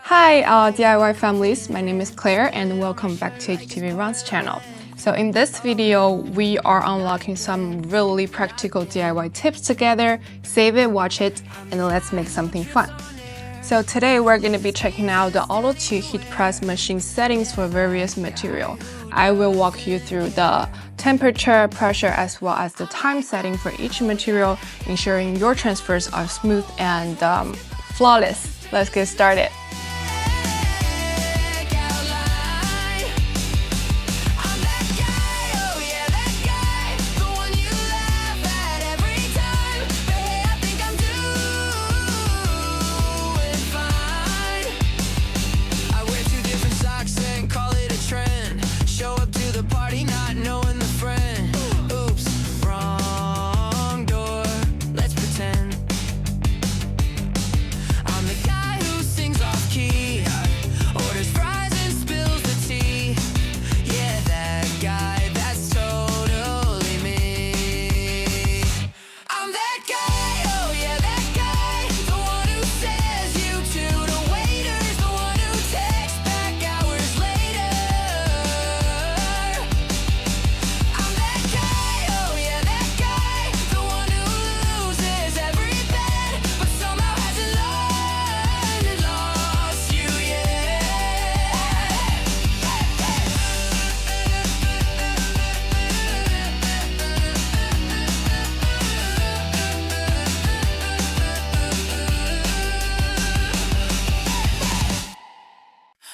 Hi DIY families, my name is Claire and welcome back to HTVRONT's channel. So in this video, we are unlocking some really practical DIY tips together. Save it, watch it, and let's make something fun. So today we're going to be checking out the Auto Heat Press machine settings for various material. I will walk you through the temperature, pressure, as well as the time setting for each material, ensuring your transfers are smooth and flawless. Let's get started.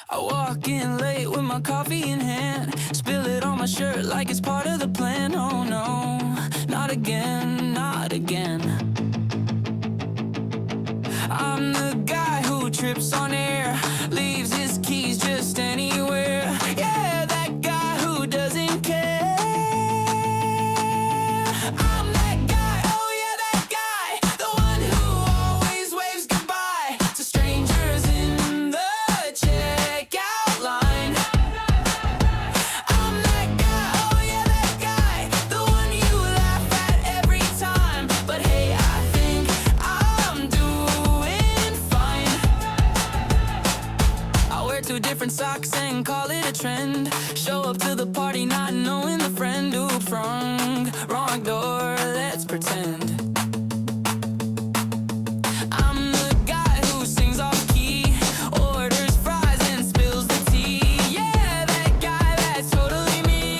I walk in late with my coffee in hand, spill it on my shirt like it's part of the plan. Oh no, not again, not again. I'm the guy who trips on air, leaves his keys just anywhere. Yeah, that guy who doesn't care. I'm that guy, oh yeah, that guy, the one who always waves goodbye to strangers in the checkout line. I'm that guy, oh yeah, that guy, the one you laugh at every time. But hey, I think I'm doing fine. I wear two different socks and call it a trend. Show up to the party not knowing the friend. Oops, wrong door, let's pretend. I'm the guy who sings off key, orders fries and spills the tea. Yeah, that guy, that's totally me.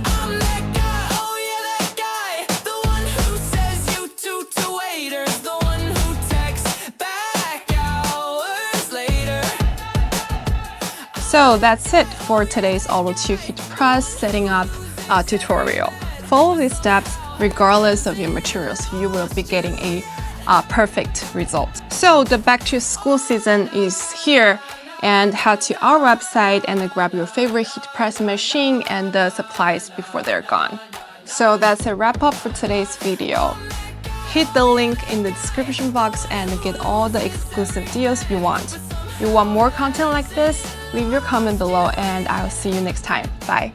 I'm that guy, oh yeah, that guy, the one who says you to waiters, the one who texts back hours later. So that's it for today's Auto Heat Press setting up tutorial. Follow these steps regardless of your materials. You will be getting a perfect result. So the back to school season is here, and head to our website and grab your favorite heat press machine and the supplies before they're gone. So that's a wrap up for today's video. Hit the link in the description box and get all the exclusive deals you want. You want more content like this? Leave your comment below and I'll see you next time. Bye.